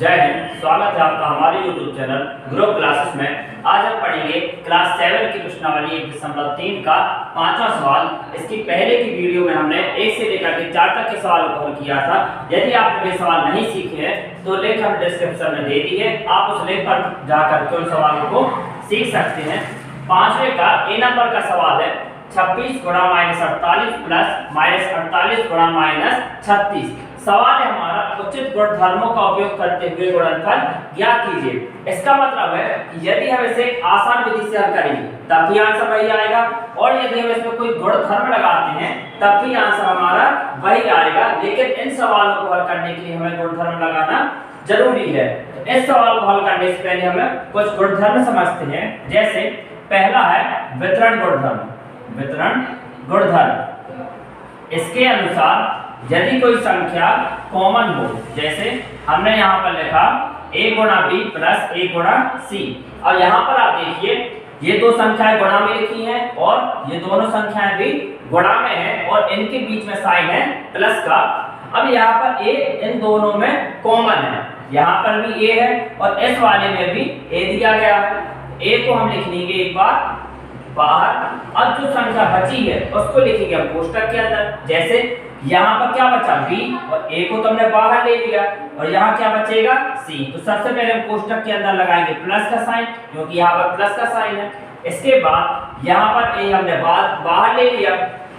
जय हिंद। स्वागत है आपका हमारे YouTube चैनल ग्रो क्लासेस में। आज हम पढ़ेंगे क्लास 7 की प्रश्नावली 1.3 का 5वां सवाल। इसकी पहले की वीडियो में हमने 1 से लेकर के 4 तक के सवाल को हल किया था। यदि आपने ये सवाल नहीं सीखे हैं तो लिंक हम डिस्क्रिप्शन में दे दी है, आप उस लिंक पर जाकर के उन सवालों को सीख सकते हैं। 5वें का ए नंबर का सवाल है 26 गुणा -48 प्लस -48 गुणा -36। सवाल है हमारा उचित गुणधर्मों का उपयोग करते हुए गुणनफल ज्ञात कीजिए। इसका मतलब है कि यदि हम इसे आसान विधि से हल करेंगे तब भी आंसर वही आएगा, और यदि हम इसमें कोई गुणधर्म लगाते हैं तब भी आंसर हमारा वही आएगा। लेकिन इन सवालों को हल करने के लिए हमें गुणधर्म लगाना जरूरी है। तो इस सवाल को हल करने से पहले हमें कुछ गुणधर्म समझते हैं। जैसे पहला है वितरण गुणधर्म। वितरण गुणधर्म इसके अनुसार यदि कोई संख्या कॉमन हो, जैसे हमने यहाँ पर लिखा a गुणा b प्लस a गुणा c। अब यहाँ पर आप देखिए ये दो संख्याएं गुणा में लिखी हैं और ये दोनों संख्याएं भी गुणा में हैं और इनके बीच में साइन है प्लस का। अब यहाँ पर a इन दोनों में कॉमन है, यहाँ पर भी a है और इस वाले में भी a दिया गया है। a को हम लिख लेंगे एक बार बाहर। अब जो संख्या बची है उसको लिखेंगे हम कोष्टक के अंदर। जैसे यहाँ पर क्या बचा b और a को तो हमने बाहर ले लिया और यहाँ क्या बचेगा c। तो सबसे पहले हम कोष्टक के अंदर लगाएंगे प्लस का साइन, क्योंकि यहाँ पर प्लस का साइन है। इसके बाद यहाँ पर a हमने बाहर ले लिया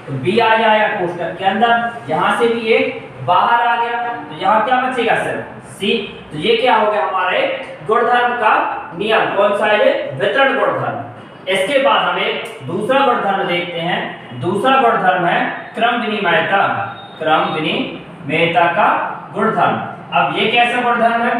तो b आ जाएगा कोष्टक के अंदर, यहाँ से भी a बाहर आ गया तो यहाँ क्या बचेगा सिर्फ c। तो ये क्या हो गया हमारे गुणधर्म का नियम। कौन सा है? वितरण गुणधर्म। इसके बाद हम एक दूसरा गुणधर्म देखते हैं। दूसरा गुणधर्म है क्रम विनिमयता। क्रम विनिमयता का गुणधर्म। अब ये कैसा गुणधर्म है?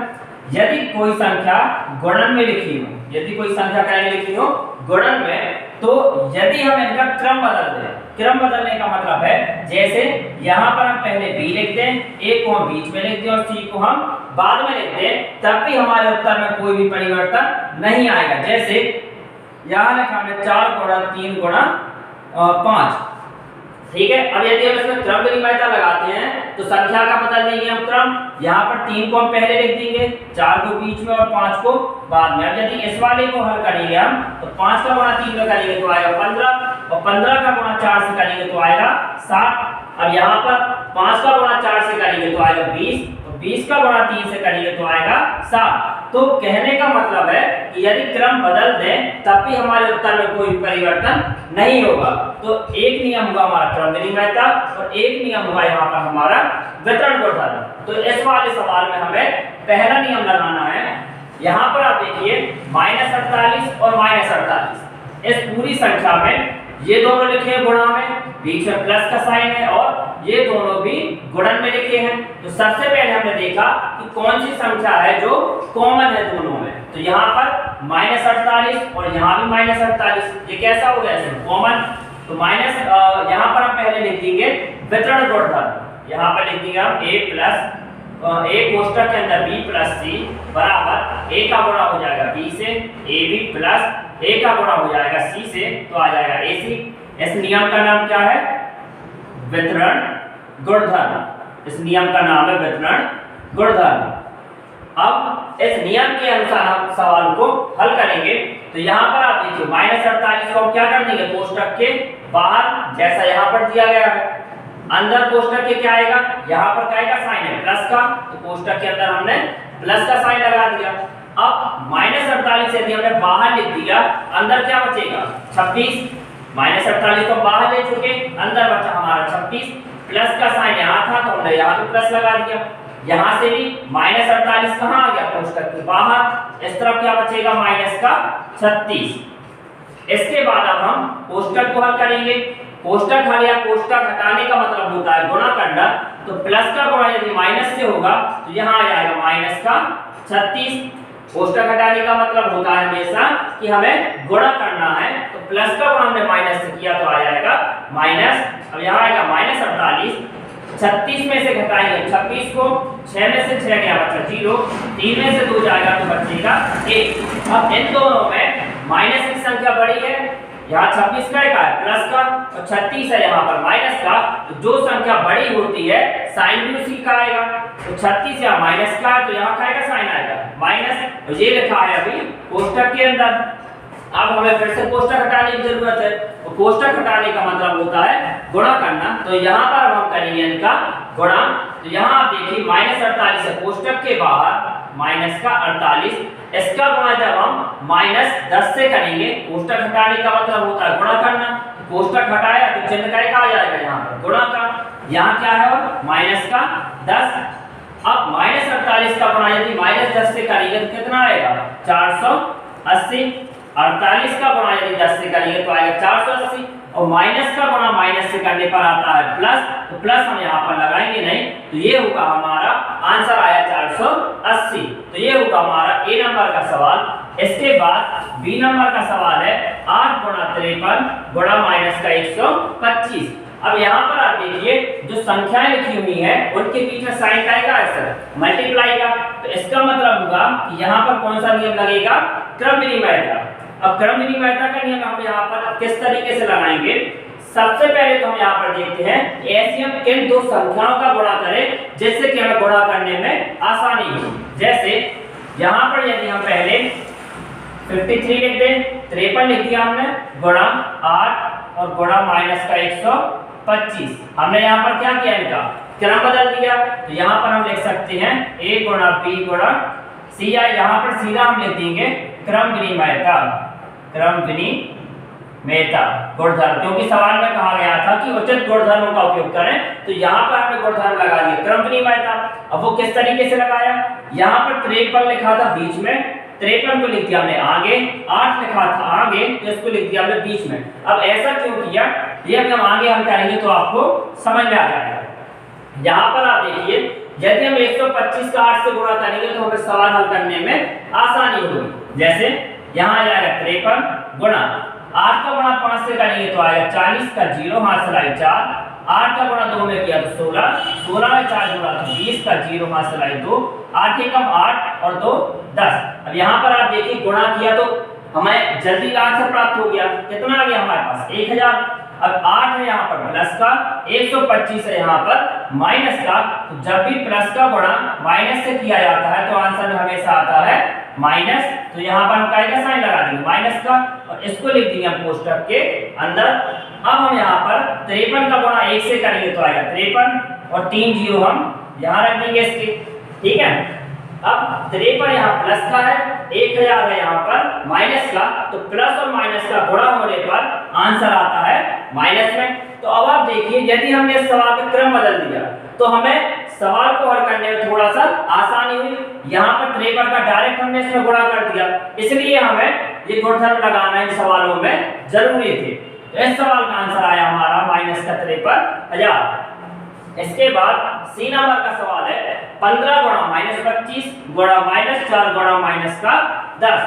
यदि कोई संख्या गुणन में लिखी हो, यदि कोई संख्या क्या लिखी हो गुणन में, तो यदि हम इनका क्रम बदल दें, क्रम बदलने का मतलब है जैसे यहाँ पर हम पहले b लिख दें, a को हम बीच में लिख दें और c को हम बाद में लिख दें, तब भी हमारे उत्तर में कोई भी परिवर्तन नहीं आएगा। जैसे यहाँ लिखा हमने 4 गुणा 3 गुणा 5, ठीक है। अब यदि हम इसमें क्रम विनिमयता लगाते हैं तो संख्या का बदल देंगे हम क्रम। यहाँ पर 3 को हम पहले लिख देंगे, 4 को बीच में और 5 को बाद में। अब यदि इस वाले को हल करेंगे हम तो 5 का गुणा 3 में करेंगे तो आएगा 15 और 15 का गुणा 4 से करेंगे तो आएगा 60। अब यहाँ पर 5 का गुणा 4 से करेंगे तो आएगा 20 और 20 का गुणा 3 से करेंगे तो आएगा 60। तो कहने का मतलब है कि यदि क्रम बदल दें तब भी हमारे उत्तर में कोई परिवर्तन नहीं होगा। तो एक नियम होगा हमारा क्रम विनिमयता और एक नियम होगा यहाँ पर हमारा वितरण गुणधर्म। तो इस वाले सवाल में हमें पहला नियम लगाना है। यहाँ पर आप देखिए -48 और -48 इस पूरी संख्या में ये दोनों लिखे हैं गुणा में, बीच में प्लस का साइन है और ये दोनों भी गुणन में लिखे हैं। तो सबसे पहले हमने देखा कि कौन सी संख्या है जो कॉमन है दोनों में। तो यहाँ पर -48 और यहाँ भी -48, ये कैसा हो गया इसमें कॉमन। तो यहाँ पर हम पहले लिख देंगे वितरण गुणधर्म। यहाँ पर लिख देंगे हम a कोष्टक के अंदर b प्लस c बराबर a का गुणा हो जाएगा b से, ab प्लस a का गुणा हो जाएगा c से तो आ जाएगा ac। इस नियम का नाम क्या है? वितरण गुणधर्म। इस नियम का नाम है वितरण गुणधर्म। अब इस नियम के अनुसार हम सवाल को हल करेंगे। तो यहाँ पर आप देखिए -48 को हम क्या कर देंगे कोष्टक के बाहर, जैसा यहाँ पर दिया गया है। अंदर कोष्टक के क्या आएगा? यहाँ पर क्या का साइन है प्लस का, तो कोष्टक के अंदर हमने प्लस का साइन लगा दिया। अब -48 यदि हमने बाहर लिख दिया, अंदर क्या बचेगा 26। -48 को बाहर ले चुके, अंदर बचा हमारा 26। प्लस का साइन यहाँ था तो हमने यहाँ पे प्लस लगा दिया। यहाँ से भी -48 कहाँ आ गया कोष्टक के बाहर, इस तरफ क्या बचेगा -36। इसके बाद अब हम कोष्टक को हल करेंगे। कोष्टक हल या कोष्टक हटाने का मतलब होता है गुणा करना। तो प्लस का गुणा यदि माइनस से होगा तो यहाँ आ जाएगा -36। कोष्टक हटाने का मतलब होता है हमेशा कि हमें गुणा करना है। तो प्लस का गुणा हमने माइनस से किया तो आ जाएगा माइनस। अब यहाँ आएगा -48, 36 में से घटाएंगे 26 को, 6 में से 6 गया बचा 0, 3 में से 2 जाएगा तो बचेगा 1। अब इन दोनों में माइनस की संख्या बड़ी है, यहाँ 26 का है प्लस का और 36 है यहाँ पर माइनस का। तो जो संख्या बड़ी होती है साइन भी उसी का आएगा। तो 36 यहाँ माइनस का है तो यहाँ का साइन आएगा माइनस, ये लिखा है अभी कोष्टक के अंदर। अब हमें फिर से कोष्टक हटाने की जरूरत है, तो कोष्टक हटाने का मतलब होता है गुणा करना। तो यहाँ पर हम करेंगे इनका गुणा। तो यहाँ आप देखिए -48 है, कोष्टक के बाहर माइनस का 48, इसका गुणा जब हम -10 से करेंगे, कोष्टक हटाने का मतलब होता है गुणा करना। कोष्टक हटाया तो चिन्ह का एक आ जाएगा यहाँ पर गुणा का, यहाँ क्या है और माइनस का 10। अब -48 का गुणा यदि -10 से करेंगे तो कितना आएगा 480। 48 का गुणा यदि 10 से करेंगे तो आएगा 480, और माइनस का गुणा माइनस से करने पर आता है प्लस, तो प्लस हम यहाँ पर लगाएंगे नहीं, तो ये होगा हमारा आंसर आया 480। तो ये होगा हमारा ए नंबर का सवाल। इसके बाद बी नंबर का सवाल है 8 गुणा 53 गुणा माइनस का 125। अब यहाँ पर आप देखिए जो संख्याएं लिखी हुई है उनके बीच में साइन का आएगा सर मल्टीप्लाई का, तो इसका मतलब होगा कि यहाँ पर कौन सा नियम लगेगा, क्रम विनिमयता। अब क्रम विनिमयता का नियम हम यहाँ पर किस तरीके से लगाएंगे, सबसे पहले तो हम यहाँ पर देखते हैं ऐसी हम किन दो संख्याओं का गुणा करें जिससे कि हमें गुणा करने में आसानी हो। जैसे यहाँ पर यदि हम पहले 53 लिख दें, 53 लिख दिया हमने, गुणा 8 और गुणा माइनस का 125। हमने यहाँ पर क्या किया, इनका क्रम बदल दिया। तो यहाँ पर हम लिख सकते हैं a गुणा b गुणा c, या यहाँ पर सीधा हम लिख देंगे क्रम विनिमयता, क्रम विनिमयता गुणधर्म, क्योंकि सवाल में कहा गया था कि उचित गुणधर्मों का उपयोग करें, तो यहाँ पर हमने गुणधर्म लगा दिया क्रम विनिमयता। अब वो किस तरीके से लगाया, यहाँ पर 53 लिखा था बीच में, 53 को लिख दिया हमने आगे, 8 लिखा था आगे तो इसको लिख दिया हमने बीच में। अब ऐसा क्यों किया, ये हम आगे हम करेंगे तो आपको समझ में आ जाएगा। यहाँ पर आप देखिए यदि हम 125 का 8 से गुणा करेंगे तो हमें सवाल हल करने में आसानी होगी। जैसे यहाँ आ जाएगा 53 गुणा 8 का गुणा 5 से करेंगे तो आएगा 40 का 0 हाथ से लाए 4, 8 का गुणा 2 में किया तो 16, 16 में 4 गुणा तो 20 का 0 हाथ से लाए 2, 8 एकम 8 और 2 10। अब यहाँ पर आप देखिए गुणा किया तो हमें जल्दी आंसर प्राप्त हो गया, कितना आ गया हमारे पास 1000। अब 8 है यहाँ पर प्लस का, 125 है यहाँ पर माइनस का, तो जब भी प्लस का गुणा माइनस से किया जाता है तो आंसर में हमेशा आता है माइनस। तो यहाँ पर हम काय का साइन लगा देंगे माइनस का, और इसको लिख देंगे हम कोष्टक के अंदर। अब हम यहाँ पर 53 का गुणा 1 से करेंगे तो आएगा 53 और 3 0 हम यहाँ रख देंगे इसके, ठीक है। अब 53 यहाँ प्लस का है, 1000 है यहाँ पर माइनस का, तो प्लस और माइनस का गुणा होने पर आंसर आता है माइनस में। तो अब आप देखिए यदि हमने इस सवाल का क्रम बदल दिया तो हमें सवाल को हल करने में थोड़ा सा आसानी हुई। यहाँ पर 53 का डायरेक्ट हमने इसमें गुणा कर दिया, इसलिए हमें ये गुणधर्म लगाना इन सवालों में जरूरी थे। तो इस सवाल का आंसर आया हमारा माइनस का 53,000। इसके बाद सी नंबर का सवाल है 15 गुणा -25 गुणा -4 गुणा माइनस का 10।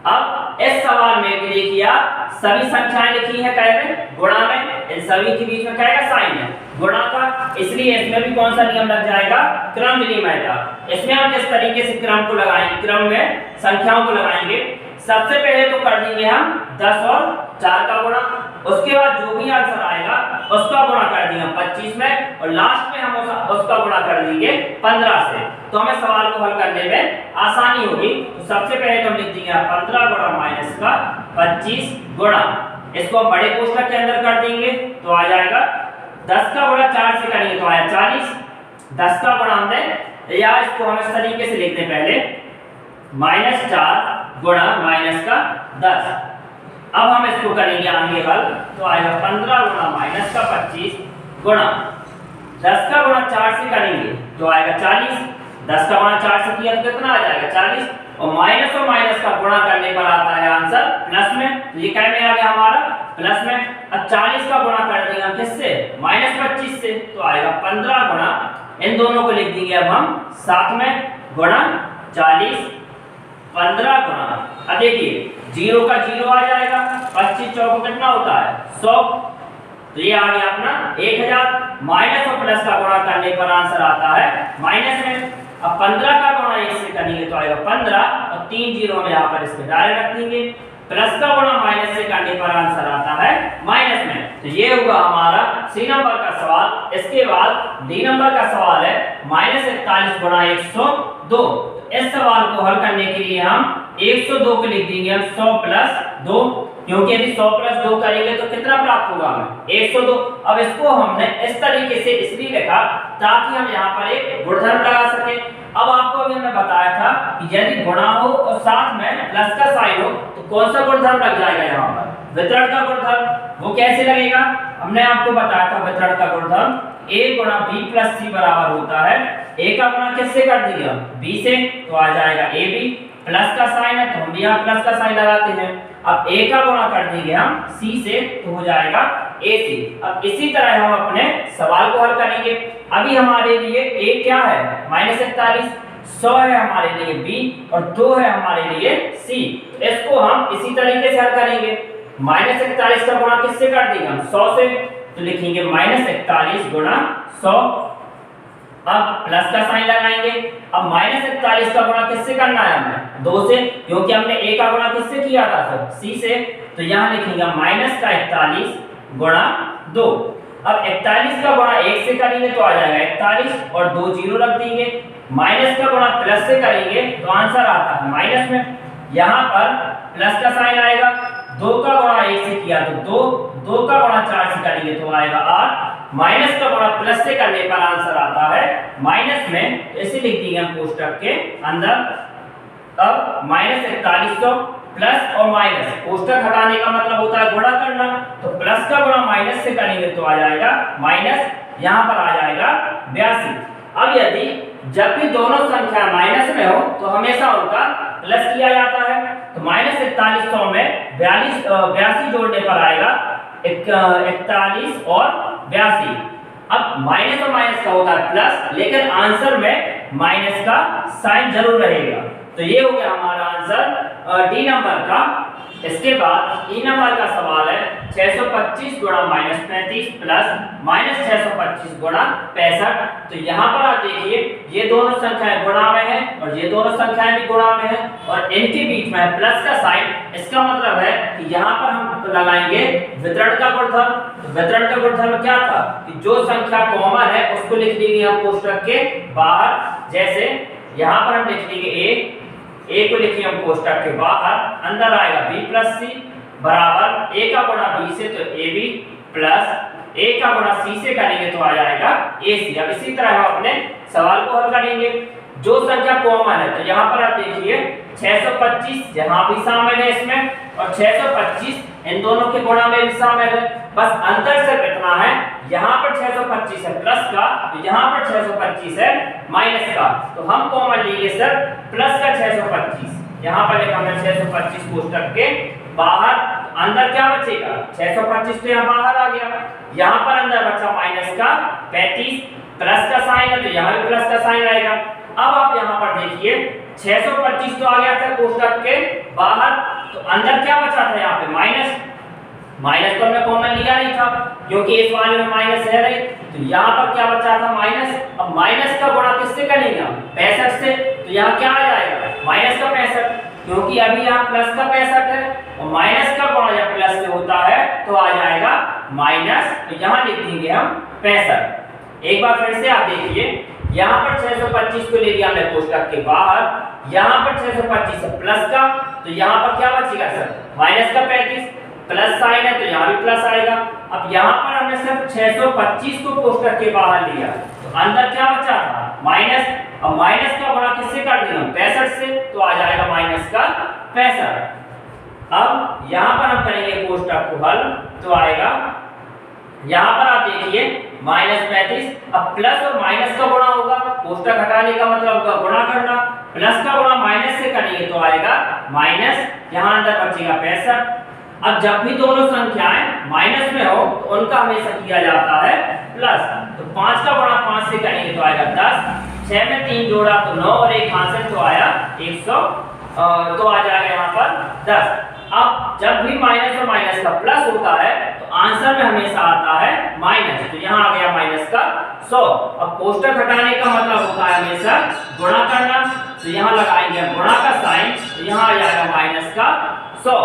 अब इस सवाल में भी देखिए आप सभी संख्याएं लिखी है काय में, गुणा में, इन सभी के बीच में क्या का साइन है गुणा का, इसलिए इसमें भी कौन सा नियम लग जाएगा, क्रम विनिमयता। इसमें हम किस तरीके से क्रम को लगाएंगे, क्रम में संख्याओं को लगाएंगे। सबसे पहले तो कर देंगे हम 10 और 4 का गुणा, उसके बाद जो भी आंसर आएगा उसका गुणा कर देंगे 25 में, और लास्ट में हम उसका गुणा कर देंगे 15 से, तो हमें सवाल को हल करने में आसानी होगी। तो सबसे पहले तो हम लिख देंगे 15 गुणा माइनस का 25 गुणा, इसको हम बड़े कोष्ठक के अंदर कर देंगे तो आ जाएगा 10 का गुणा 4 से करेंगे तो आया 40, 10 का गुणा हमने, या इसको हम इस तरीके से लिखते हैं पहले -4 गुणा माइनस का 10। अब हम इसको करेंगे आगे हल तो आएगा 15 गुणा माइनस का 25 गुणा 10 का गुणा 4 से करेंगे तो आएगा 40, 10 का गुणा 4 से किया तो कितना आ जाएगा 40, और माइनस का गुणा करने पर आता है आंसर प्लस में, तो ये क्या में आ गया हमारा प्लस में। अब 40 का गुणा कर देंगे हम किससे, -25 से, तो आएगा 15 गुणा, इन दोनों को लिख देंगे अब हम साथ में गुणा 40, 15 गुणा, अब देखिए 0 का 0 आ जाएगा, 25 चौको कितना होता है 100, तो ये आ गया अपना 1000। माइनस और प्लस का गुणा करने पर आंसर आता है माइनस में। अब 15 का गुणा 1 से करेंगे तो आएगा 15, और 3 0 हम यहाँ पर इसके डायरेक्ट रख देंगे। प्लस का गुणा माइनस से करने पर आंसर आता है माइनस में। तो ये होगा हमारा सी नंबर का सवाल। इसके बाद डी नंबर का सवाल है -41 गुणा 102। इस सवाल को हल करने के लिए हम 102 को लिख देंगे हम 100 प्लस 2, क्योंकि यदि 100 प्लस 2 करेंगे तो कितना प्राप्त होगा हमें 102। अब इसको हमने इस तरीके से इसलिए लिखा ताकि हम यहाँ पर एक गुणधर्म लगा सके। अब आपको अभी हमने बताया था कि यदि गुणा हो और साथ में प्लस का साइन हो तो कौन सा गुणधर्म लग जाएगा यहाँ पर, वितरण का गुणधर्म। वो कैसे लगेगा, हमने आपको बताया था वितरण का गुणधर्म a गुणा b प्लस c बराबर होता है a का गुणा किससे कर दिया b से, तो आ जाएगा ab, प्लस का साइन है तो हम भी यहाँ प्लस का साइन लगाते हैं। अब a का गुणा कर देंगे हम c से तो हो जाएगा ac। अब इसी तरह हम अपने सवाल को हल करेंगे। अभी हमारे लिए a क्या है -41, 100 है हमारे लिए b और 2 है हमारे लिए c। इसको हम इसी तरीके से हल करेंगे। -41 का गुणा किससे कर देंगे हम 100 से, तो लिखेंगे -41 गुणा 100। अब प्लस का साइन लगाएंगे। अब -41 का गुणा किससे करना है हमें 2 से, क्योंकि हमने a का गुणा किससे किया था सर c से, तो यहाँ लिखेंगे -41 गुणा 2। अब 41 का गुणा 1 से करेंगे तो आ जाएगा 41 और 2 जीरो रख देंगे। माइनस का गुणा प्लस से करेंगे तो आंसर आता है माइनस में, यहाँ पर प्लस का साइन आएगा। 2 का गुणा 1 से किया तो 2, 2 का गुणा 4 से करेंगे तो आएगा 8, माइनस का गुणा प्लस से करने पर आंसर आता है माइनस में, ऐसे लिख दिए हम कोष्टक के अंदर। अब -4100 प्लस और माइनस, कोष्टक हटाने का मतलब होता है गुणा करना, तो प्लस का गुणा माइनस से करेंगे तो आ जाएगा माइनस, यहाँ पर आ जाएगा 82। अब यदि जब भी दोनोों संख्या माइनस में हो तो हमेशा उनका प्लस किया जाता है, तो -4100 में 82 जोड़ने पर आएगा 41 और 82। अब माइनस और माइनस का होता है प्लस, लेकिन आंसर में माइनस का साइन जरूर रहेगा। तो ये हो गया हमारा आंसर डी नंबर का। इसके बाद ई नंबर का सवाल है 625 गुणा -35 प्लस -625 गुणा 65। तो यहाँ पर आप देखिए ये दोनों संख्याएं गुणा में है और ये दोनों संख्याएं भी गुणा में है और इनके बीच में है प्लस का साइन। इसका मतलब है कि यहाँ पर हम लगाएंगे वितरण का गुणधर्म। तो वितरण का गुणधर्म क्या था कि जो संख्या कॉमन है उसको लिख देंगे हम कोष्टक के बाहर। जैसे यहाँ पर हम लिख देंगे a को लिखिए हम कोष्टक के बाहर, अंदर आएगा b प्लस c बराबर a का गुणा b से तो ab प्लस a का गुणा c से करेंगे तो आ जाएगा ac। अब इसी तरह हम अपने सवाल को हल करेंगे। जो संख्या कॉमन है तो यहाँ पर आप देखिए 625 यहाँ भी शामिल है इसमें और 625 इन दोनों के गुणा में भी शामिल है। बस अंतर सिर्फ इतना है, यहाँ पर 625 है प्लस का तो यहाँ पर 625 है माइनस का, तो हम कॉमन लेंगे सर प्लस का 625। यहाँ पर लिखा है 625 कोष्टक के बाहर, अंदर क्या बचेगा 625 तो यहाँ बाहर आ गया, यहाँ पर अंदर बचा माइनस का 35, प्लस का साइन है तो यहाँ भी प्लस का साइन आएगा। अब आप यहाँ पर देखिए 625 तो आ गया था कोष्टक के बाहर, तो अंदर क्या बचा था यहाँ पे माइनस। माइनस तो हमने कॉमन लिया नहीं था क्योंकि इस वाले में माइनस है नहीं, तो यहाँ पर क्या बचा था माइनस। अब माइनस का गुणा किससे करेंगे हम 65 से, तो यहाँ क्या आ जाएगा माइनस का 65, क्योंकि अभी यहाँ प्लस का 65 है और माइनस का गुणा जब प्लस से होता है तो आ जाएगा माइनस, तो यहाँ लिख देंगे हम 65। एक बार फिर से आप देखिए यहाँ पर 625 को ले लिया हमने कोष्टक के बाहर, यहाँ पर 625 है प्लस का तो यहाँ पर क्या बचेगा सर माइनस का 35, प्लस साइन है तो यहाँ भी प्लस आएगा। अब यहाँ पर हमने सिर्फ 625 को कोष्टक के बाहर लिया तो अंदर क्या बचा था माइनस। अब माइनस का गुणा किससे कर दिया 65 से, तो आ जाएगा माइनस का 65। अब यहाँ पर हम करेंगे कोष्टक को हल तो आएगा, यहाँ पर आप देखिए -35। अब प्लस और माइनस का गुणा होगा, कोष्टक हटाने का मतलब होगा गुणा करना, प्लस का गुणा माइनस से करेंगे तो आएगा माइनस, यहाँ अंदर बचेगा 65। अब जब भी दोनों संख्याएं माइनस में हो तो उनका हमेशा किया जाता है प्लस, तो 5 का गुणा 5 से करेंगे तो आएगा 10, 6 में 3 जोड़ा तो 9 और 1 हासिल तो आया 100, तो आ जाएगा यहाँ पर 10। अब जब भी माइनस और माइनस का प्लस होता है तो आंसर में हमेशा आता है माइनस, तो यहाँ आ गया माइनस का 100। अब कोष्टक हटाने का मतलब होता है हमेशा गुणा करना, तो यहाँ लगाएंगे गुणा का साइन, तो यहाँ आ जाएगा माइनस का 100।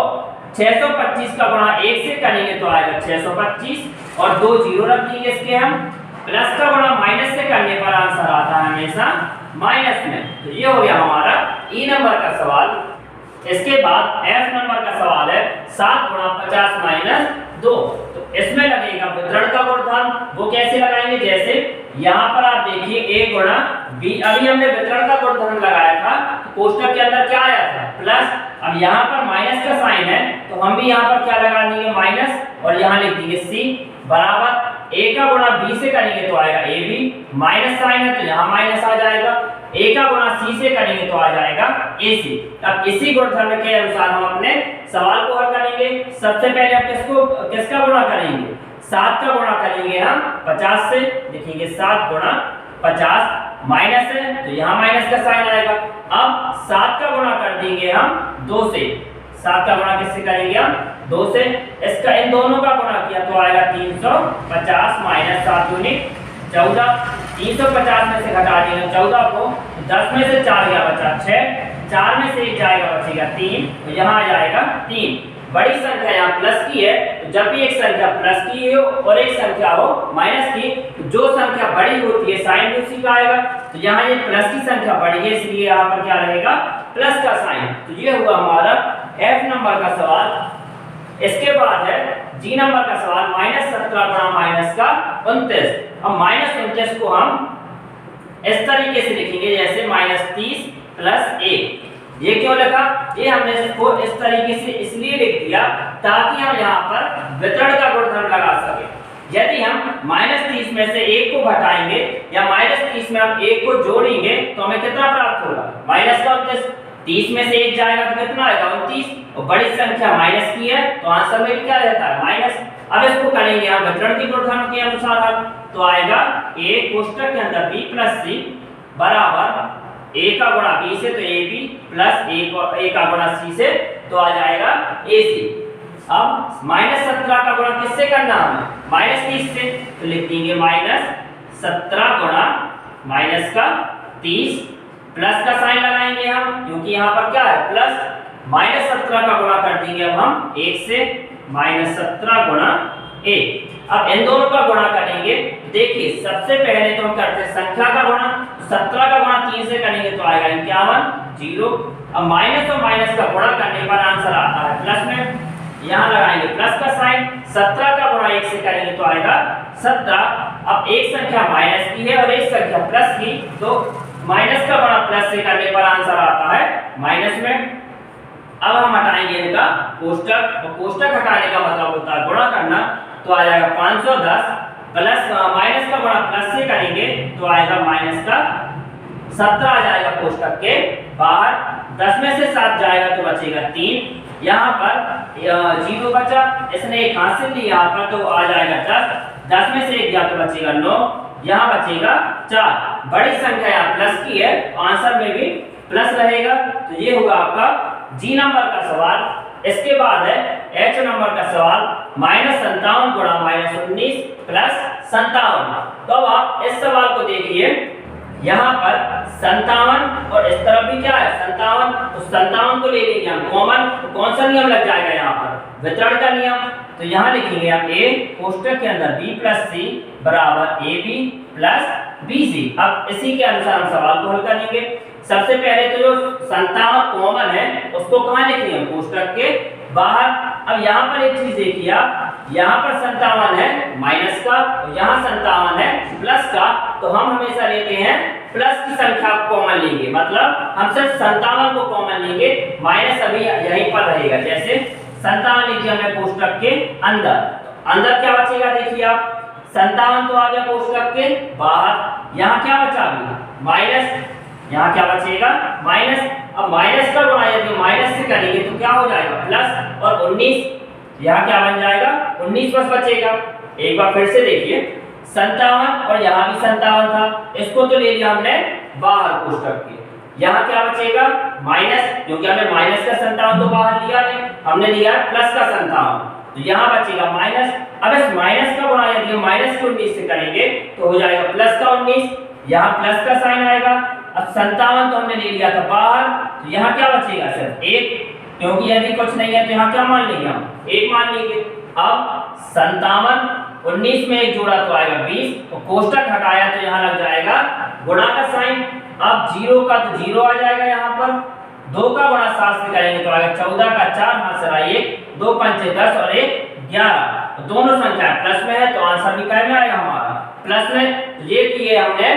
625 का गुणा 1 से करेंगे तो आएगा 625 और 2 जीरो रख देंगे इसके हम, प्लस का गुणा माइनस से करने पर आंसर आता है हमेशा माइनस में, तो ये हो गया हमारा ई नंबर का सवाल। इसके बाद एफ नंबर का सवाल है 7 गुणा 50 माइनस 2। तो इसमें लगेगा वितरण का गुणधर्म। वो कैसे लगाएंगे, जैसे यहाँ पर आप देखिए a गुणा b, अभी हमने वितरण का गुणधर्म लगाया था तो कोष्टक के अंदर क्या आया था प्लस। अब यहाँ पर माइनस का साइन है तो हम भी यहाँ पर क्या लगा देंगे माइनस, और यहाँ लिख देंगे c बराबर a का गुणा b से करेंगे तो आएगा ab, माइनस साइन है तो यहाँ माइनस आ जाएगा, a का गुणा c से करेंगे तो आ जाएगा ac। अब इसी गुणधर्म के अनुसार हम अपने सवाल को हल करेंगे। सबसे पहले हम किसका गुणा करेंगे, 7 का गुणा करेंगे हम 50 से, लिखेंगे 7 गुणा 50, माइनस है तो यहाँ माइनस का साइन आएगा। अब 7 का गुणा कर देंगे हम 2 से, 7 का गुणा किससे करेंगे हम 2 से, इसका इन दोनों का गुणा किया तो आएगा 350 माइनस 7 यूनिट 14। 350 में से घटा देंगे 14 को, 10 में से 4 गया बचा 6, 4 में से 1 जाएगा बचेगा 3, तो यहाँ आ जाएगा 3। बड़ी संख्या यहाँ प्लस की है तो जब भी एक संख्या प्लस की हो और एक संख्या हो माइनस की तो जो संख्या बड़ी होती है साइन भी उसी का आएगा। तो यहाँ ये प्लस की संख्या बड़ी है इसलिए यहाँ पर क्या रहेगा प्लस का साइन। तो ये हुआ हमारा एफ नंबर का सवाल। इसके बाद है जी नंबर का सवाल -17 गुणा माइनस का 29। अब -29 को हम इस तरीके से लिखेंगे जैसे -30 प्लस 1। ये क्यों लिखा, ये हमने इसको इस तरीके से इसलिए लिख दिया ताकि हम यहाँ पर वितरण का गुणधर्म लगा सके। यदि हम -30 में से 1 को घटाएंगे या -30 में हम 1 को जोड़ेंगे तो हमें कितना प्राप्त होगा -29। 30 में से 1 जाएगा तो कितना आएगा 29, और बड़ी संख्या माइनस की है तो आंसर में क्या रहता है माइनस। अब इसको करेंगे हम वितरण के गुणधर्म के अनुसार हल, तो आएगा a कोष्टक के अंदर b प्लस c बराबर a का गुणा b से तो ab प्लस a का गुणा c से तो आ जाएगा ac। अब -17 का गुणा किससे करना हमें -30 से, तो लिख देंगे -17 गुणा माइनस का 30, प्लस का साइन लगाएंगे हम क्योंकि यहाँ पर क्या है प्लस। -17 का गुणा कर देंगे अब हम 1 से, -17 गुणा 1। अब इन दोनों का गुणा करेंगे, देखिए सबसे पहले तो हम करते हैं संख्या का गुणा, 17 का गुणा 3 से करेंगे तो आएगा 51 0। अब माइनस और माइनस का गुणा करने पर आंसर आता है प्लस में, यहाँ लगाएंगे प्लस का साइन। 17 का गुणा 1 से करेंगे तो आएगा 17। अब एक संख्या माइनस की है और एक संख्या प्लस की, तो माइनस का गुणा प्लस से करने पर आंसर आता है माइनस में। अब हम हटाएंगे इनका कोष्टक, और कोष्टक हटाने का मतलब होता है गुणा करना, तो आ जाएगा 510 प्लस माइनस का गुणा प्लस से करेंगे तो आएगा माइनस का 17 आ जाएगा कोष्टक के बाहर। 10 में से 7 जाएगा तो बचेगा 3, यहाँ पर 0 बचा, इसने एक हासिल ली यहाँ पर तो आ जाएगा 10, 10 में से 1 गया तो बचेगा 9, यहाँ बचेगा 4। बड़ी संख्या यहाँ प्लस की है तो आंसर में भी प्लस रहेगा। तो ये होगा आपका जी नंबर का सवाल। इसके बाद है एच नंबर का सवाल -57 गुणा -19 प्लस 57। तो अब आप इस सवाल को देखिए, यहाँ पर 57 और इस तरफ भी क्या है 57, तो 57 को ले लेंगे हम कॉमन, तो कौन सा नियम लग जाएगा यहाँ पर वितरण का नियम। तो यहाँ लिखेंगे हम a कोष्टक के अंदर b प्लस c बराबर ab प्लस bc। अब इसी के अनुसार हम सवाल को हल करेंगे। सबसे पहले तो जो 57 कॉमन है उसको कहाँ लिखेंगे हम कोष्टक के बाहर। अब यहाँ पर एक चीज देखिए आप, यहाँ पर 57 है माइनस का और यहाँ 57 है प्लस का, तो हम हमेशा लेते हैं प्लस की संख्या कॉमन लेंगे, मतलब हम सिर्फ 57 को कॉमन लेंगे, माइनस अभी यहीं पर रहेगा। जैसे 57 लिखिए हमने कोष्टक के अंदर, अंदर क्या बचेगा देखिए आप 57 तो आ गया कोष्टक के बाहर, यहाँ क्या बचा अभी माइनस, यहाँ क्या बचेगा माइनस। अब माइनस का गुणा यदि माइनस से करेंगे तो क्या हो जाएगा प्लस, और 19 यहाँ क्या बन जाएगा 19 बस बचेगा। एक बार फिर से देखिए 57 और यहाँ भी 57 था, इसको तो ले लिया हमने बाहर कोष्टक के, यहाँ क्या बचेगा माइनस, क्योंकि हमने माइनस का 57 तो बाहर लिया नहीं, हमने लिया प्लस का 57, तो यहाँ बचेगा माइनस। अब इस माइनस का गुणा यदि माइनस के 19 से करेंगे तो हो जाएगा प्लस का 19, यहाँ प्लस का साइन आएगा। अब 57 तो हमने ले लिया था बाहर, तो यहाँ क्या बचेगा सिर्फ 1, क्योंकि यदि कुछ नहीं है तो यहाँ क्या मान लेंगे हम 1 मान लेंगे। अब 57 19 में 1 जोड़ा तो आएगा 20, तो कोष्टक हटाया तो यहाँ लग जाएगा गुणा का साइन। अब 0 का तो 0 आ जाएगा यहाँ पर, 2 का गुणा 7 से करेंगे तो आएगा 14 का 4 हाथ से रहा 1, 2 पंचे 10 और 1 11। तो दोनों संख्या प्लस में है तो आंसर भी क्या में आएगा हमारा प्लस में। तो ये किए हमने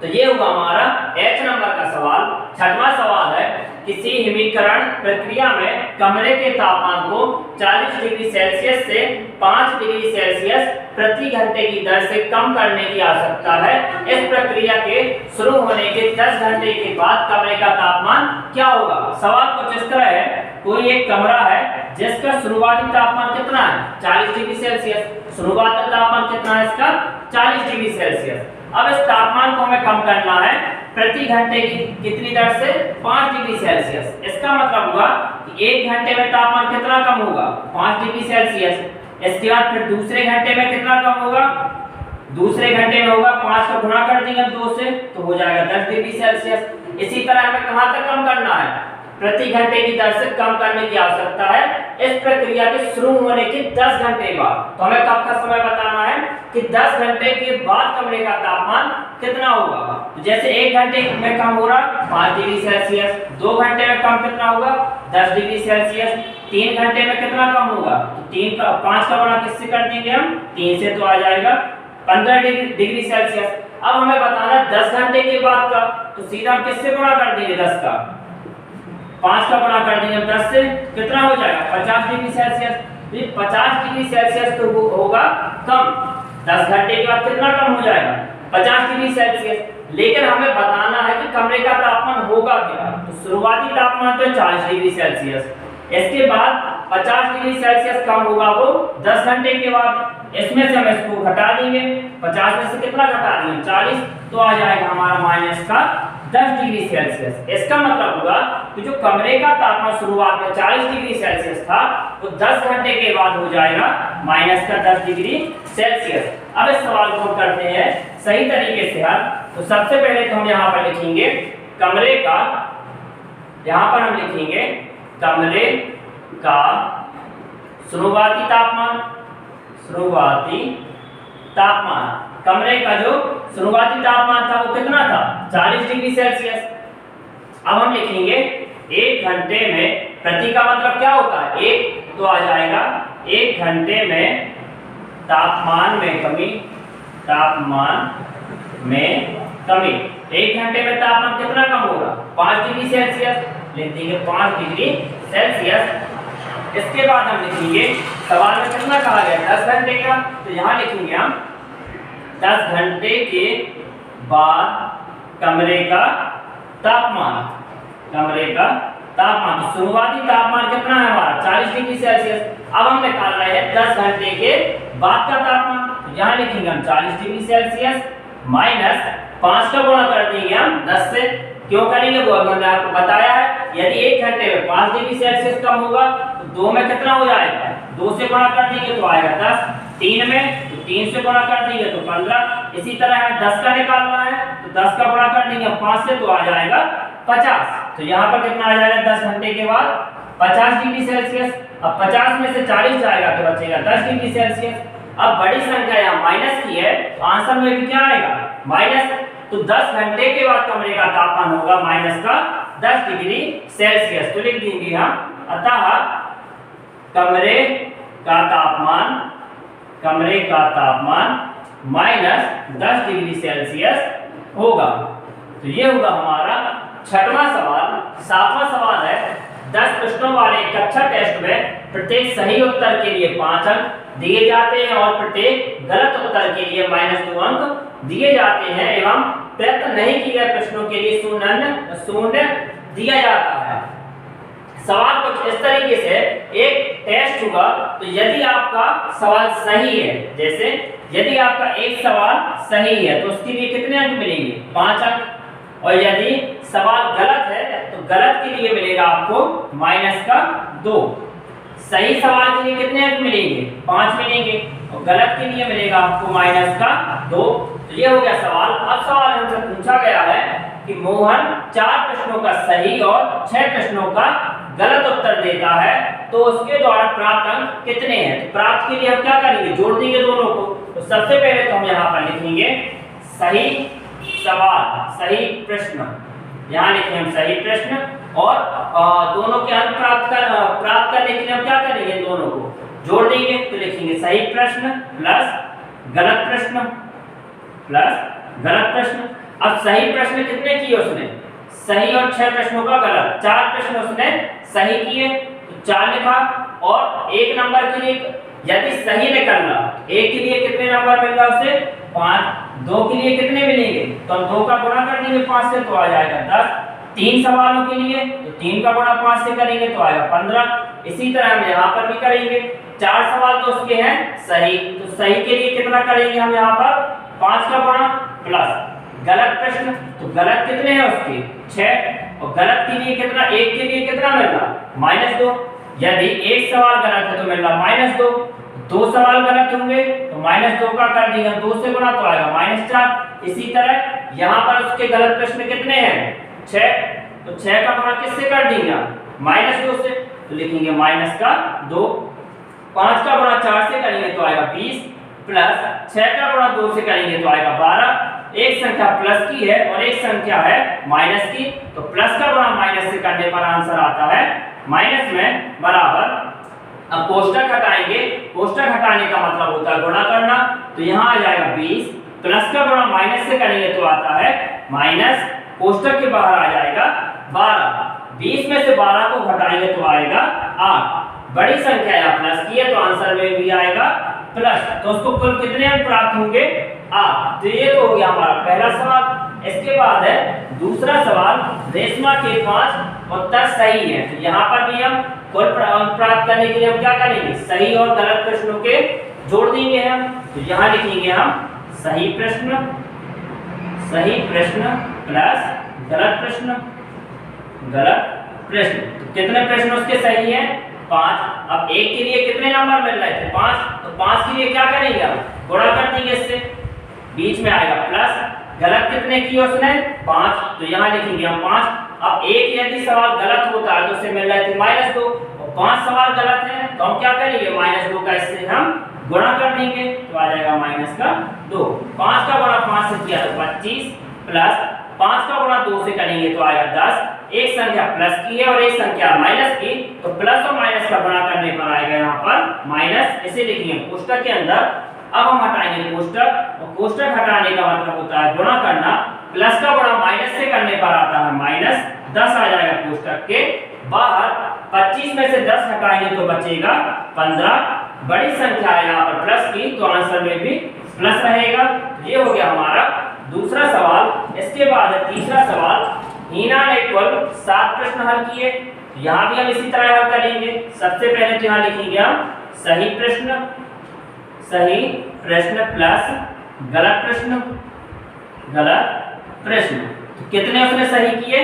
तो ये होगा हमारा H नंबर का सवाल। छठवां सवाल है किसी हिमीकरण प्रक्रिया में कमरे के तापमान को 40 डिग्री सेल्सियस से 5 डिग्री सेल्सियस प्रति घंटे की दर से कम करने की आवश्यकता है। इस प्रक्रिया के शुरू होने के 10 घंटे के बाद कमरे का तापमान क्या होगा। सवाल कुछ इस तरह है, कोई एक कमरा है जिसका शुरुआती तापमान कितना है 40 डिग्री सेल्सियस। शुरुआती तापमान कितना है इसका 40 डिग्री सेल्सियस। अब इस तापमान को हमें कम करना है प्रति घंटे की कितनी दर से 5 डिग्री सेल्सियस। इसका मतलब हुआ कि 1 घंटे में तापमान कितना कम होगा 5 डिग्री सेल्सियस। इसके बाद फिर दूसरे घंटे में कितना कम होगा, दूसरे घंटे में होगा 5 का गुणा कर देंगे 2 से तो हो जाएगा 10 डिग्री सेल्सियस। इसी तरह हमें कहां तक कम करना है प्रति घंटे की दर से कम करने की आवश्यकता है इस प्रक्रिया के शुरू होने के 10 घंटे बाद। तो हमें कब का समय बताना है कि 10 घंटे के बाद कमरे का तापमान कितना होगा। तो जैसे 1 घंटे में कम हो रहा 5 डिग्री सेल्सियस, 2 घंटे में कम कितना होगा 10 डिग्री सेल्सियस, 3 घंटे में कितना कम होगा तो 5 का गुणा किससे कर देंगे हम 3 से तो आ जाएगा 15 डिग्री सेल्सियस। अब हमें बताना है 10 घंटे के बाद का, तो सीधा हम किससे गुणा कर देंगे 10 का 5 का गुणा कर देंगे 10 से कितना हो जाएगा 50 डिग्री सेल्सियस। ये 50 डिग्री सेल्सियस तो होगा कम, 10 घंटे के बाद कितना कम हो जाएगा 50 डिग्री सेल्सियस। लेकिन हमें बताना है कि कमरे का तापमान होगा क्या। तो शुरुआती तापमान तो 40 डिग्री सेल्सियस, इसके बाद 50 डिग्री सेल्सियस कम होगा वो 10 घंटे के बाद। इसमें से हम इसको घटा देंगे, 50 में से कितना घटा देंगे 40 तो आ जाएगा हमारा माइनस का 10 डिग्री सेल्सियस। इसका मतलब हुआ कि जो कमरे का तापमान शुरुआत में 40 डिग्री सेल्सियस था वो 10 घंटे के बाद हो जाएगा माइनस का 10 डिग्री सेल्सियस। अब इस सवाल को करते हैं सही तरीके से हल। तो सबसे पहले तो हम यहाँ पर लिखेंगे कमरे का, यहाँ पर हम लिखेंगे कमरे का शुरुआती तापमान, शुरुआती तापमान कमरे का जो शुरुआती तापमान था वो कितना था 40 डिग्री सेल्सियस। अब हम लिखेंगे 1 घंटे में, प्रति का मतलब क्या होता है 1 तो आ जाएगा 1 घंटे में तापमान में कमी, तापमान में कमी। 1 घंटे में तापमान कितना कम होगा 5 डिग्री सेल्सियस, लिख देंगे 5 डिग्री सेल्सियस। इसके बाद हम लिखेंगे सवाल में कितना कहा गया 10 घंटे का, तो यहाँ लिखेंगे हम 10 घंटे के बाद कमरे का तापमान, कमरे का तापमान। तो शुरुआती तापमान कितना है हमारा 40 डिग्री सेल्सियस। अब हम निकाल रहे हैं 10 घंटे के बाद का तापमान, तो यहाँ लिखेंगे हम 40 डिग्री सेल्सियस माइनस 5 का गुणा कर देंगे हम 10 से। क्यों करेंगे वो मैंने आपको बताया है, यदि 1 घंटे में 5 डिग्री सेल्सियस कम होगा तो 2 में कितना हो जाएगा 2 से गुणा कर देंगे तो आएगा 10, 3 में तो 3 से गुणा कर देंगे तो 15। इसी तरह हमें 10 का निकालना है तो 10 का गुणा कर देंगे 5 से तो आ जाएगा 50। तो यहाँ पर कितना आ जाएगा 10 घंटे के बाद 50 डिग्री सेल्सियस। अब 50 में से 40 जाएगा तो बचेगा 10 डिग्री सेल्सियस। अब बड़ी संख्या यहाँ माइनस की है तो आंसर में भी क्या आएगा माइनस। तो 10 घंटे के बाद कमरे का तापमान होगा माइनस का 10 डिग्री सेल्सियस। तो लिख देंगे हम अतः कमरे का तापमान, कमरे का तापमान माइनस 10 डिग्री सेल्सियस होगा। तो ये होगा हमारा छठवां सवाल। सातवां सवाल है 10 प्रश्नों वाले कक्षा टेस्ट में प्रत्येक सही उत्तर के लिए 5 अंक दिए जाते हैं और प्रत्येक गलत उत्तर के लिए -2 अंक दिए जाते हैं एवं प्रयत्न नहीं किए गए प्रश्नों के लिए शून्य दिया जाता है। सवाल कुछ इस तरीके से, एक टेस्ट होगा तो यदि आपका सवाल सही है, जैसे यदि आपका एक सवाल सही है तो उसके लिए कितने अंक मिलेंगे 5 अंक, और यदि सवाल गलत है तो गलत के लिए मिलेगा आपको -2। सही सवाल के लिए कितने अंक मिलेंगे 5 मिलेंगे और गलत के लिए मिलेगा आपको -2। तो ये हो गया सवाल। अब सवाल हमसे पूछा गया है कि मोहन 4 प्रश्नों का सही और 6 प्रश्नों का गलत उत्तर देता है तो उसके द्वारा प्राप्त अंक कितने हैं। तो प्राप्त के लिए हम क्या करेंगे जोड़ देंगे दोनों को। तो सबसे पहले तो हम यहाँ पर लिखेंगे सही सवाल, सही प्रश्न, यहाँ लिखे हम सही प्रश्न। और दोनों के अंक प्राप्त करने के लिए हम क्या करेंगे, दोनों को जोड़ देंगे। तो लिखेंगे सही प्रश्न प्लस गलत प्रश्न प्लस गलत प्रश्न। अब सही प्रश्न कितने किए उसने, सही और 6 प्रश्नों का गलत, 4 प्रश्न उसने सही किए तो 4 लिखा। और एक नंबर के लिए यदि सही निकलना, एक के लिए कितने नंबर मिल रहा उसे 5, 2 के लिए कितने मिलेंगे, तो हम 2 का गुणा कर देंगे 5 से तो आ जाएगा 10। 3 सवालों के लिए तो 3 का गुणा 5 से करेंगे तो आएगा 15। इसी तरह हम यहाँ पर भी करेंगे। 4 सवाल तो उसके हैं सही, तो सही के लिए कितना करेंगे हम यहाँ पर 5 का गुणा प्लस गलत प्रश्न, तो गलत कितने हैं उसके 6, और गलत के लिए कितना, एक के लिए कितना मिल रहा -2। यदि एक सवाल गलत है तो मिल रहा -2, 2 सवाल गलत होंगे तो -2 का कर दिया 2 से गुणा तो आएगा -4। इसी तरह यहाँ पर उसके गलत प्रश्न कितने हैं 6, तो 6 का गुणा किससे कर देंगे -2 से, तो लिखेंगे -2। 5 का गुणा 4 से करेंगे तो आएगा 20 प्लस 6 का गुणा 2 से करेंगे तो आएगा 12। एक संख्या प्लस की है और एक संख्या है माइनस की, तो प्लस का गुणा माइनस से करने पर आंसर आता है माइनस में बराबर। अब कोष्टक हटाएंगे, कोष्टक हटाने का मतलब होता है गुणा करना, तो यहाँ आ जाएगा 20 प्लस का गुणा माइनस से करेंगे तो आता है माइनस, कोष्टक के बाहर आ जाएगा 12। 20 में से 12 को घटाएंगे तो आएगा 8। बड़ी संख्या यहाँ प्लस की है तो आंसर में भी आएगा प्लस, तो उसको कुल कितने अंक प्राप्त होंगे 8। तो ये तो हो गया हमारा पहला सवाल। इसके बाद है दूसरा सवाल, रेशमा के 5 उत्तर सही है। तो यहाँ पर भी हम कुल अंक प्राप्त करने के लिए हम क्या करेंगे, सही और गलत प्रश्नों के जोड़ देंगे हम। तो यहाँ लिखेंगे हम सही प्रश्न प्लस गलत प्रश्न, गलत प्रश्न। तो कितने प्रश्न उसके सही हैं 5। अब एक के लिए कितने नंबर मिल रहे थे 5, तो 5 के लिए क्या करेंगे हम गुणा कर देंगे इससे, बीच में आएगा प्लस। गलत कितने किए उसने 5, तो यहाँ लिखेंगे हम 5। अब एक यदि सवाल गलत होता है तो उसे मिल रहे थे -2, और 5 सवाल गलत हैं तो हम क्या करेंगे -2 का इससे हम गुणा कर देंगे तो आ जाएगा -2। 5 का गुणा 5 से किया तो 25 प्लस 5 का गुणा 2 से करेंगे तो आएगा 10। एक संख्या प्लस की है और एक संख्या माइनस की, तो प्लस और माइनस का गुणा करने पर आएगा यहाँ पर माइनस। इसे लिखेंगे कोष्टक के अंदर। अब हम हटाएंगे कोष्टक, और कोष्टक हटाने का मतलब होता है गुणा करना। प्लस का गुणा माइनस से करने पर आता है -10 आ जाएगा कोष्टक के बाहर। 25 में से 10 हटाएंगे तो बचेगा 15। बड़ी संख्या है यहाँ पर प्लस की, तो आंसर में भी प्लस रहेगा। ये हो गया हमारा दूसरा सवाल। इसके बाद है तीसरा सवाल, हीना ने कुल 7 प्रश्न हल किए। यहाँ भी हम इसी तरह हल करेंगे। सबसे पहले तो यहाँ लिखेंगे हम सही प्रश्न प्लस गलत प्रश्न। तो कितने उसने सही किए,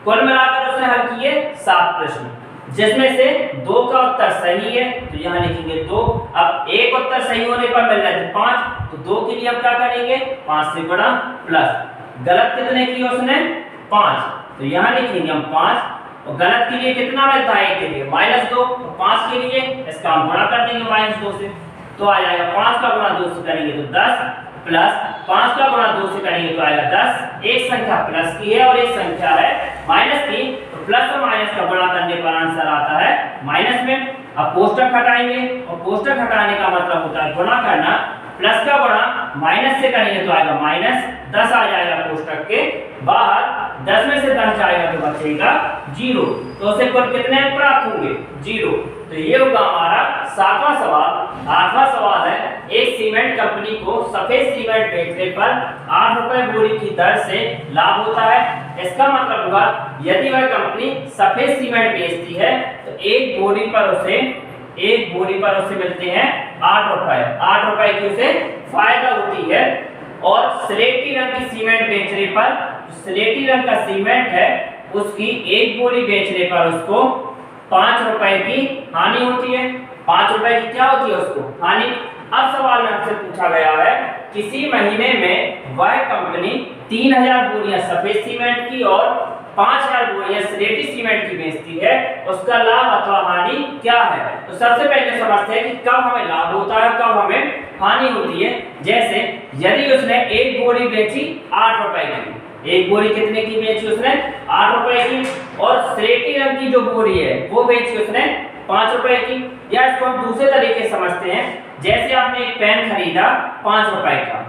कुल मिलाकर उसने हल किए 7 प्रश्न, जिसमें से 2 का उत्तर सही है तो यहाँ लिखेंगे 2। अब एक उत्तर सही होने पर मिल रहे थे 5, तो 2 के लिए हम क्या करेंगे 5 से गुणा प्लस। गलत कितने किए उसने 5, तो यहाँ लिखेंगे हम 5, और गलत के लिए कितना मिलता है, एक के लिए -2, तो 5 के लिए इसका हम गुणा कर देंगे -2 से, तो आ जाएगा 5 का गुणा 2 से करेंगे तो 10 प्लस 5 का गुणा 2 से करेंगे तो आएगा 10। एक संख्या प्लस की है और एक संख्या है माइनस की, तो प्लस और माइनस का गुणा करने पर आंसर आता है माइनस में। अब कोष्टक हटाएंगे, और कोष्टक हटाने का मतलब होता है गुणा करना। प्लस का गुणा माइनस से करेंगे तो आएगा -10 आ जाएगा कोष्टक के बाहर। 10 में से 10 जाएगा तो बचेगा 0, तो उसे कुल कितने अंक प्राप्त होंगे 0। तो ये होगा हमारा 7वां सवाल। 8वां सवाल है, एक सीमेंट कंपनी को सफेद सीमेंट बेचने पर 8 रुपए बोरी की दर से लाभ होता है। इसका मतलब हुआ यदि वह कंपनी सफेद सीमेंट बेचती है तो एक बोरी पर उसे मिलते हैं 8 रुपए। 8 रुपए की उसे फायदा होती है। और स्लेटी रंग की सीमेंट बेचने पर, स्लेटी रंग का सीमेंट है उसकी एक बोरी बेचने पर उसको 5 रुपए की हानि होती है। 5 रुपए की क्या होती है उसको हानि। अब सवाल में हमसे पूछा गया है, किसी महीने में वह कंपनी 3000 बोरियां सफेद सीमेंट की और 5000 बोरियां स्लेटी सीमेंट की बेचती है, उसका लाभ अथवा हानि क्या है। तो सबसे पहले समझते हैं कि कब हमें लाभ होता है, कब हमें हानि होती है। जैसे यदि उसने एक बोरी बेची 8 रुपए की, एक बोरी कितने की बेची उसने 8 रुपए की, और स्लेटी रंग की जो बोरी है वो बेची उसने 5 रुपए की। या इसको हम दूसरे तरीके से समझते हैं, जैसे आपने एक पेन खरीदा 5 रुपए का,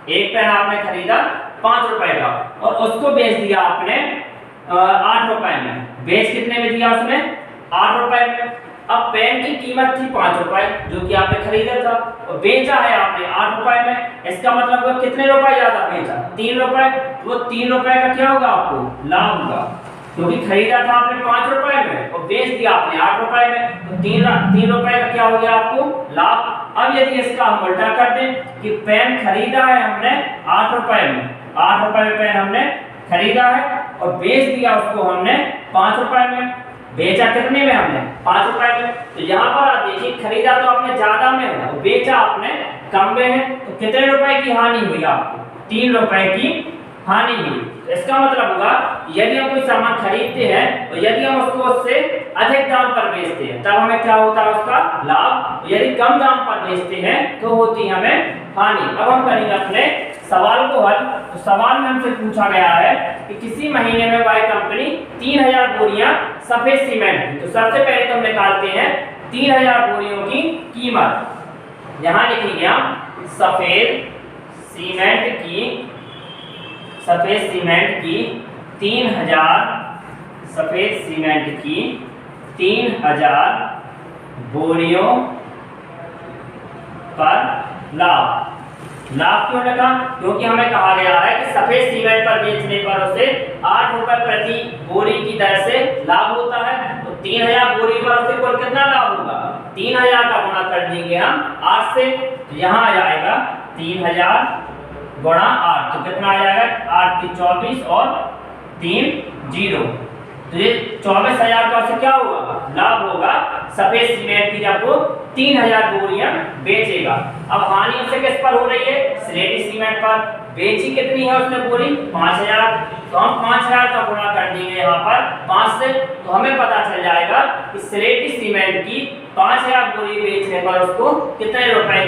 एक पेन आपने खरीदा 5 रुपए का और उसको बेच दिया आपने 8 रुपए में। बेच कितने में दिया उसने 8 रुपए में। अब पेन की कीमत थी 5 रुपए जो कि आपने खरीदा था, और बेचा है आपने 8 रुपए में। इसका मतलब वो कितने रुपए ज्यादा बेचा 3 रुपए। वो 3 रुपए का क्या होगा आपको लाभ होगा, क्योंकि खरीदा था आपने 5 रुपए में और बेच दिया आपने 8 रुपए में, तो 3 रुपए का क्या हो गया आपको लाभ। अब यदि इसका हम उल्टा कर दें कि पेन खरीदा है हमने 8 रुपए में, 8 रुपए में पेन हमने खरीदा है और बेच दिया उसको हमने 5 रुपए में। बेचा कितने में हमने 5 रुपए में। तो यहाँ पर आप देखिए खरीदा तो आपने ज्यादा में है और बेचा आपने कम में है, तो कितने रुपए की हानि हुई आपको 3 रुपए की हानि हुई। इसका मतलब होगा यदि हम कोई सामान खरीदते हैं और यदि हम उसको उससे अधिक दाम पर बेचते हैं तब हमें क्या होता है उसका लाभ, यदि कम दाम पर बेचते हैं तो होती है हमें हानि। अब हम करेंगे अपने सवाल को हल। तो सवाल में हमसे पूछा गया है कि किसी महीने में वाई कंपनी 3000 बोरियां सफेद सीमेंट की। तो सबसे पहले तो हम निकालते हैं 3000 बोरियों की कीमत। यहां लिखेंगे हम सफेद सीमेंट की 3000 सफेद सीमेंट की 3000 बोरियों पर लाभ। लाभ क्यों लगा, क्योंकि हमें कहा गया है कि सफेद सीमेंट पर बेचने पर उसे 8 रुपए प्रति बोरी की दर से लाभ होता है। तो 3000 बोरी पर उसे कुल कितना लाभ होगा 3000 का गुणा कर देंगे हम 8 से। तो यहाँ आ जाएगा 3000 गुणा 8, तो कितना आ जाएगा 8 की 24 और 3 0। तो ये 24000 का उसे क्या होगा लाभ होगा सफेद सीमेंट की जब वो 3000 बोरियां बेचेगा। अब हानि उसे किस पर हो रही है स्लेटी सीमेंट पर। बेची कितनी है उसने बोरी 5000, तो हम 5000 का गुणा कर देंगे यहाँ पर 5 से, तो हमें पता चल जाएगा कि स्लेटी सीमेंट की 5000 बोरी बेचने पर उसको कितने रुपए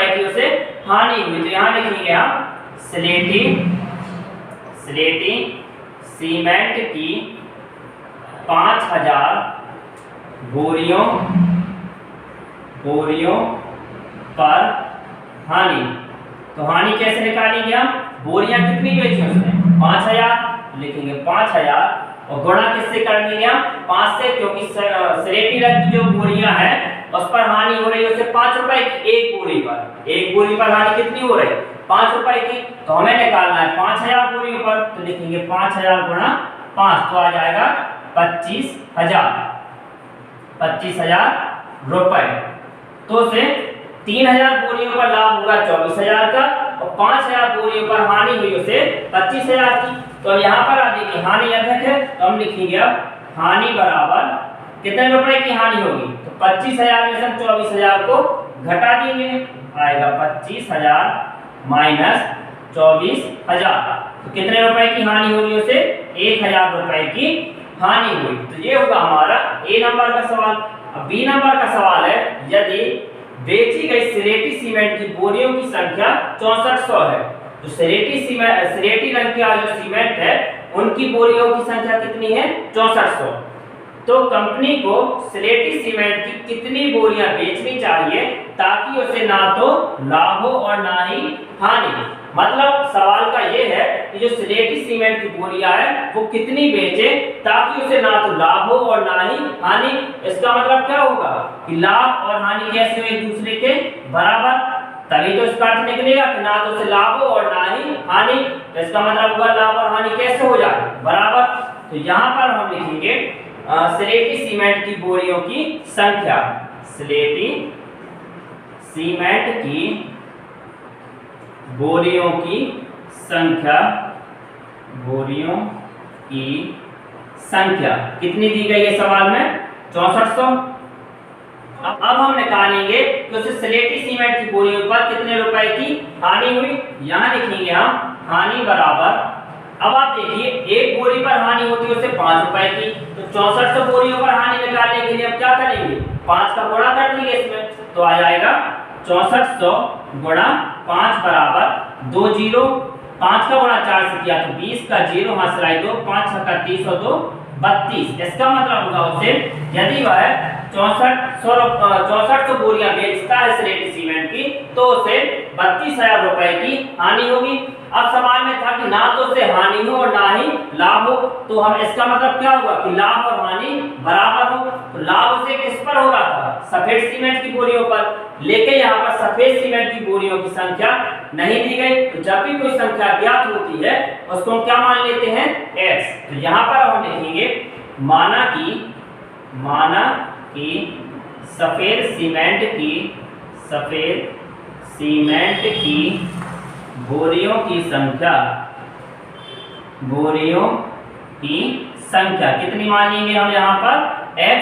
की उसे हानि हुई। तो यहाँ लिखेंगे हम स्लेटी सीमेंट की 5000 बोरियों पर हानि। तो हानि कैसे निकालेंगे हम, बोरियां कितनी बेची उसने 5000, लिखेंगे 5000 और गुणा किससे कर देंगे हम 5 से, क्योंकि स्लेटी रंग की जो बोरियां हैं उस पर हानि हो रही है उसे 5 रुपए की एक बोरी पर हानि कितनी हो रही है 5 रुपए की। तो हमें निकालना है 5000 बोरी पर, तो लिखेंगे 5000 गुणा 5, तो आ जाएगा 25,000 रुपए। तो उसे 3000 बोरियों पर लाभ होगा 24000 का और 5000 बोरियों पर हानि हुई उसे 25000 की। तो अब यहाँ पर आ देखिए हानि अधिक है, तो हम लिखेंगे अब हानि बराबर कितने रुपए की हानि होगी, तो 25000 में से हम 24000 को घटा देंगे, आएगा 25000 माइनस 24000। तो कितने रुपए की हानि होगी उसे 1000 रुपए की हानि हुई। तो ये होगा हमारा ए नंबर का सवाल। अब बी नंबर का सवाल है यदि बेची गई स्लेटी सीमेंट की बोरियों की संख्या 6400 है, तो स्लेटी रंग का जो सीमेंट है उनकी बोरियों की संख्या कितनी है 6400। तो कंपनी को स्लेटी सीमेंट की कितनी बोरियां बेचनी चाहिए ताकि उसे ना तो लाभ हो और ना ही हानि। मतलब सवाल का ये है कि जो स्लेटी सीमेंट की बोरियां है वो कितनी बेचे ताकि उसे ना तो लाभ हो और ना ही हानि। इसका मतलब क्या होगा कि लाभ और हानि कैसे हो एक दूसरे के बराबर, तभी तो इसका अर्थ निकलेगा कि ना तो उसे लाभ हो और ना ही हानि। तो इसका मतलब होगा लाभ और हानि कैसे हो जाए बराबर। तो यहाँ पर हम लिखेंगे स्लेटी सीमेंट की बोरियों की संख्या, स्लेटी सीमेंट की बोरियों की संख्या कितनी दी गई है सवाल में 6400। अब हम निकालेंगे कि उसे स्लेटी सीमेंट की बोरियों पर कितने रुपए की हानि हुई। यहाँ लिखेंगे हम हानि बराबर अब आप देखिए एक बोरी पर हानि होती है उससे 5 रुपए की, तो 6400 बोरियों पर हानि निकालने के लिए अब क्या करेंगे, 5 का गुणा कर देंगे इसमें, तो आ जाएगा 6400 गुणा 5 बराबर 2 जीरो, 5 का गुणा 4 से किया तो 20 का जीरो हाथ सिलाई 2, 5 छक्का 30 और 2 32। इसका मतलब होगा उसे यदि वह 6400 बोरियां बेचता है स्लेटी सीमेंट की तो उसे 32,000 रुपए की हानि होगी। अब सवाल में था कि ना तो उसे हानि हो और ना ही लाभ हो, तो हम इसका मतलब क्या हुआ कि लाभ और हानि बराबर हो, तो लाभ उसे किस पर हो रहा था, सफेद सीमेंट की बोरियों पर, लेकिन यहाँ पर सफेद सीमेंट की बोरियों की संख्या नहीं दी गई। तो जब भी कोई संख्या ज्ञात होती है उसको हम क्या मान लेते हैं, x। तो यहाँ पर हम लिखेंगे माना कि सफेद सीमेंट की बोरियों की संख्या कितनी मान लेंगे हम यहाँ पर, x।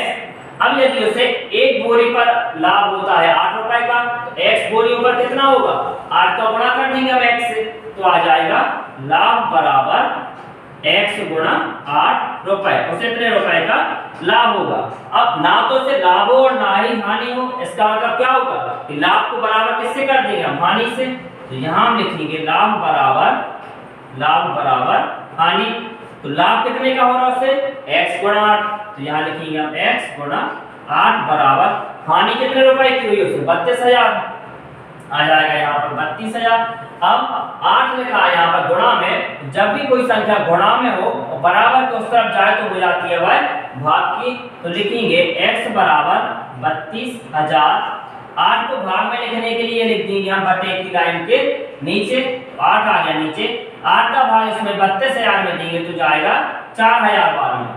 अब यदि उसे एक बोरी पर लाभ होता है 8 रुपए का, तो x बोरियों पर कितना होगा, 8 का गुणा कर देंगे हम x से, तो आ जाएगा लाभ बराबर x गुणा 8 रुपए, उसे इतने रुपए का लाभ होगा। अब ना तो से लाभ हो और ना ही हानि हो, इसका मतलब क्या होगा कि लाभ को बराबर किससे कर देंगे हम, हानि से। तो यहाँ हम लिखेंगे लाभ बराबर हानि, तो लाभ कितने का हो रहा है उससे, x गुणा 8, तो यहाँ लिखेंगे हम x गुणा 8 बराबर हानि कितने रुपए की हुई उसे, 32,000 आ जाएगा यहाँ पर 32,000। अब 8 लिखा है यहाँ पर गुणा में, जब भी कोई संख्या गुणा में हो और बराबर के उस तरफ जाए तो हो जाती है वह भाग की, तो लिखेंगे x बराबर 32,000। 8 को भाग में लिखने के लिए लिख देंगे हम बटे की लाइन के नीचे, 8 आ गया नीचे, 8 का भाग इसमें 32,000 में देंगे तो जाएगा 4,000 बार में,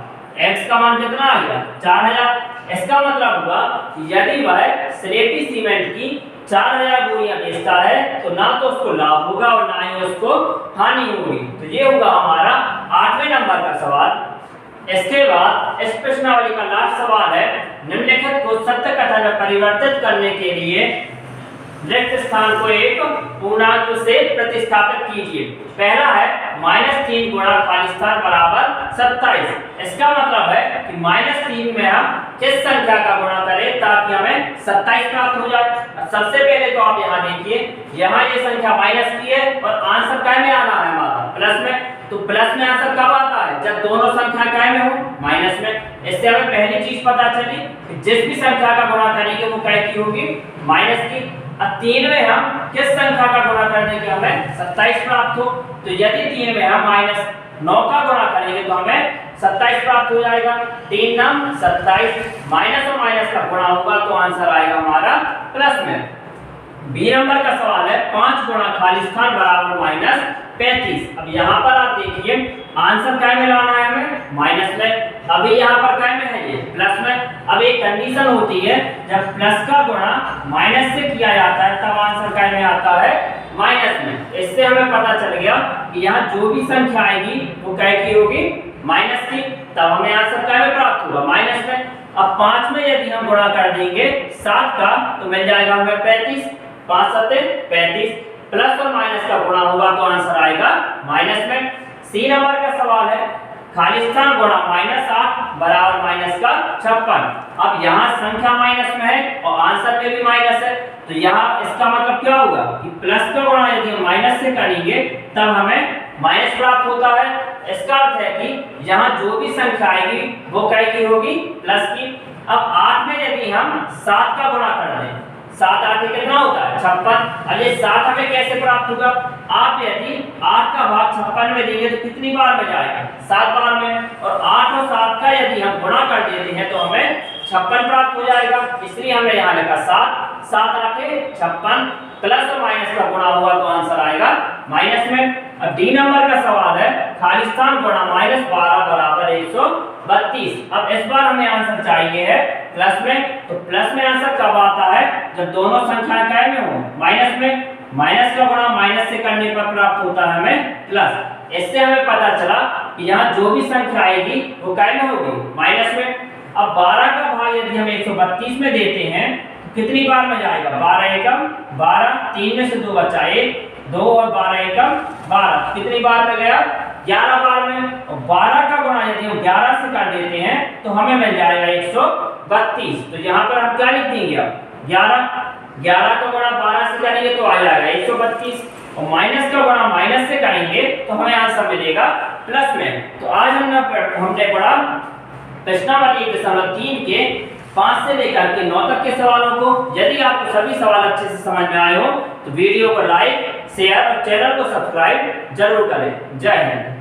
x का मान कितना आ गया, 4,000। इसका मतलब हुआ कि यदि वह स्लेटी सीमेंट की 4,000 बोरियां बेचता है तो ना तो उसको लाभ होगा और ना ही उसको हानि होगी। तो ये होगा हमारा 8वें नंबर का सवाल। इसके बाद इस प्रश्नावली का लास्ट सवाल है, निम्नलिखित को सत्य कथन में परिवर्तित करने के लिए रिक्त स्थान को एक पूर्णांक से प्रतिस्थापित कीजिए। पहला है -3 गुणा खाली स्थान बराबर 27। इसका मतलब है कि -3 में हम किस संख्या का गुणा करें ताकि हमें 27 प्राप्त हो जाए। सबसे पहले तो आप यहाँ देखिए, यहाँ ये संख्या माइनस की है और आंसर क्या में आना है हमारा, प्लस में। तो प्लस में आंसर कब आता है, जब दोनों संख्या क्या में हो, माइनस में। इससे हमें पहली चीज पता चली कि जिस भी संख्या का गुणा करेंगे वो क्या की होगी, माइनस की। अब 3 में हम किस संख्या का गुणा करने के हमें 27 प्राप्त हो, तो यदि 3 में हम -9 का गुणा करेंगे तो हमें 27 प्राप्त हो जाएगा। 3 9 27, माइनस और माइनस का गुणा होगा तो आंसर आएगा हमारा प्लस में। बी नंबर का सवाल है 5 गुणा खाली स्थान बराबर -35। अब यहाँ पर आप देखिए आंसर क्या में लाना है हमें, माइनस में। अभी यहाँ पर क्या में है ये, प्लस में। अब एक कंडीशन होती है जब प्लस का गुणा माइनस से किया जाता है तब आंसर क्या में आता है, माइनस में। इससे हमें पता चल गया कि यहाँ जो भी संख्या आएगी वो क्या की होगी, माइनस की, तब हमें आंसर क्या में प्राप्त होगा, माइनस में। अब 5 में यदि हम गुणा कर देंगे 7 का तो मिल जाएगा हमें 35, 5 7 35, प्लस और माइनस का गुणा होगा तो आंसर आएगा माइनस में। सी नंबर का सवाल है खाली स्थान गुणा -8 बराबर माइनस का 56। अब यहाँ संख्या माइनस में है और आंसर में भी माइनस है, तो यहाँ इसका मतलब क्या होगा कि प्लस का गुणा यदि हम माइनस से करेंगे तब हमें माइनस प्राप्त होता है। इसका अर्थ है कि यहाँ जो भी संख्या आएगी वो क्या की होगी, प्लस की। अब 8 में यदि हम 7 का गुणा कर दें, 7 8 कितना होता है 56। अब ये 7 हमें कैसे प्राप्त होगा, आप यदि 8 का भाग 56 में देंगे तो कितनी बार में जाएगा, 7 बार में। और 8 और 7 का यदि हम गुणा कर देते हैं तो हमें 56 प्राप्त हो जाएगा, इसलिए हमने यहाँ लिखा 7 7 8 56, प्लस और माइनस का गुणा हुआ तो आंसर आएगा माइनस में। अब डी नंबर का सवाल है खाली स्थान गुणा -12 बराबर 132। अब इस बार हमें आंसर चाहिए है प्लस में, तो प्लस में आंसर कब आता है, जब दोनों संख्या क्या में हो, माइनस में। माइनस का गुणा माइनस से करने पर प्राप्त होता है हमें प्लस। इससे हमें पता चला कि यहाँ जो भी संख्या आएगी वो क्या में होगी, माइनस में। अब 12 का भाग यदि हम 132 में देते हैं तो कितनी बार में जाएगा, 12 एकम 12, 3 में से 2 बचा 1, 2 और 12 एकम 12, कितनी बार में गया, 11 बार में, और 12 का गुणा यदि हम 11 से कर देते हैं तो हमें मिल जाएगा 132। तो यहाँ पर हम क्या लिख देंगे, अब 11 का गुणा 12 से करेंगे तो आ जाएगा 132, और माइनस का गुणा माइनस से करेंगे तो हमें आंसर मिलेगा प्लस में। तो आज हमने पढ़ा प्रश्नावली 1.3 के 5 से लेकर के 9 तक के सवालों को। यदि आपको सभी सवाल अच्छे से समझ में आए हो तो वीडियो को लाइक, शेयर और चैनल को सब्सक्राइब जरूर करें। जय हिंद।